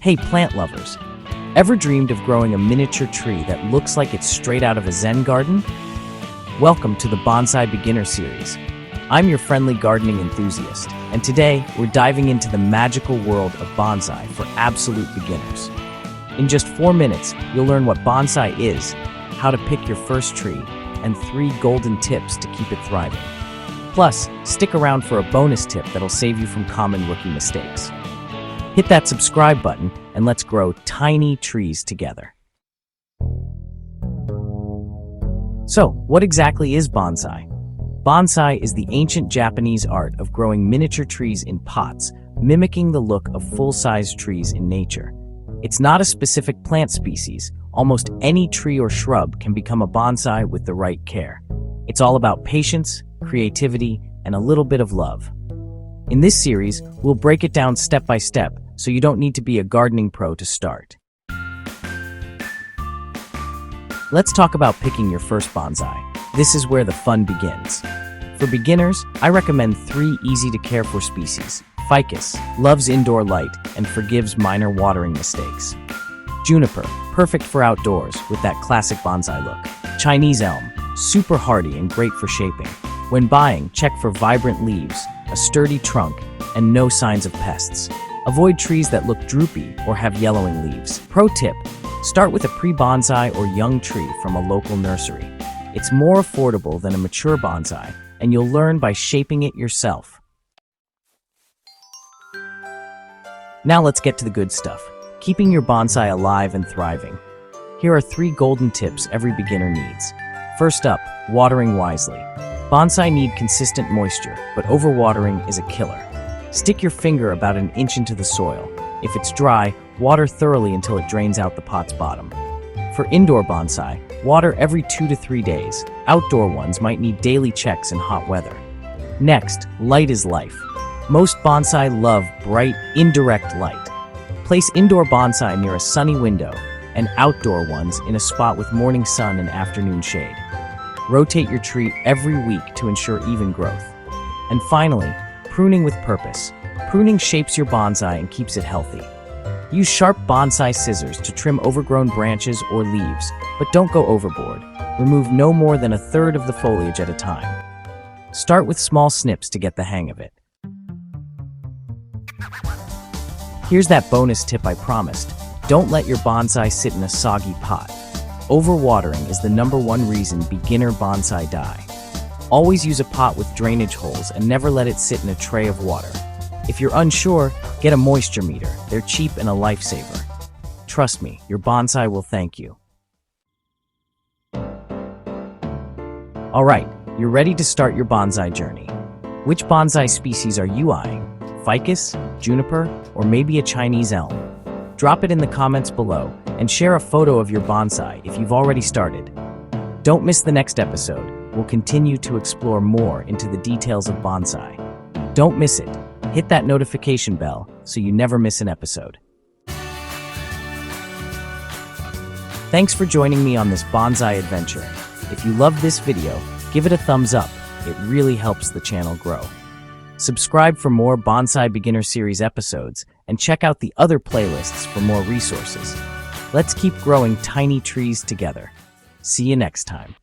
Hey plant lovers, ever dreamed of growing a miniature tree that looks like it's straight out of a Zen garden? Welcome to the Bonsai Beginner Series. I'm your friendly gardening enthusiast, and today we're diving into the magical world of bonsai for absolute beginners. In just 4 minutes, you'll learn what bonsai is, how to pick your first tree, and 3 golden tips to keep it thriving. Plus, stick around for a bonus tip that'll save you from common rookie mistakes. Hit that subscribe button and let's grow tiny trees together. So, what exactly is bonsai? Bonsai is the ancient Japanese art of growing miniature trees in pots, mimicking the look of full-size trees in nature. It's not a specific plant species. Almost any tree or shrub can become a bonsai with the right care. It's all about patience, creativity, and a little bit of love. In this series, we'll break it down step by step, so you don't need to be a gardening pro to start. Let's talk about picking your first bonsai. This is where the fun begins. For beginners, I recommend 3 easy-to-care-for species. Ficus loves indoor light and forgives minor watering mistakes. Juniper, perfect for outdoors with that classic bonsai look. Chinese elm, super hardy and great for shaping. When buying, check for vibrant leaves, a sturdy trunk, and no signs of pests. Avoid trees that look droopy or have yellowing leaves. Pro tip, start with a pre-bonsai or young tree from a local nursery. It's more affordable than a mature bonsai, and you'll learn by shaping it yourself. Now let's get to the good stuff, keeping your bonsai alive and thriving. Here are 3 golden tips every beginner needs. First up, watering wisely. Bonsai need consistent moisture, but overwatering is a killer. Stick your finger about an inch into the soil. If it's dry, water thoroughly until it drains out the pot's bottom. For indoor bonsai, water every 2 to 3 days. Outdoor ones might need daily checks in hot weather. Next, light is life. Most bonsai love bright, indirect light. Place indoor bonsai near a sunny window, and outdoor ones in a spot with morning sun and afternoon shade. Rotate your tree every week to ensure even growth. And finally, pruning with purpose. Pruning shapes your bonsai and keeps it healthy. Use sharp bonsai scissors to trim overgrown branches or leaves, but don't go overboard. Remove no more than 1/3 of the foliage at a time. Start with small snips to get the hang of it. Here's that bonus tip I promised. Don't let your bonsai sit in a soggy pot. Overwatering is the #1 reason beginner bonsai die. Always use a pot with drainage holes and never let it sit in a tray of water. If you're unsure, get a moisture meter. They're cheap and a lifesaver. Trust me, your bonsai will thank you. Alright, you're ready to start your bonsai journey. Which bonsai species are you eyeing? Ficus, juniper, or maybe a Chinese elm? Drop it in the comments below and share a photo of your bonsai if you've already started. Don't miss the next episode. We'll continue to explore more into the details of bonsai. Don't miss it. Hit that notification bell so you never miss an episode. Thanks for joining me on this bonsai adventure. If you loved this video, give it a thumbs up. It really helps the channel grow. Subscribe for more Bonsai Beginner Series episodes and check out the other playlists for more resources. Let's keep growing tiny trees together. See you next time.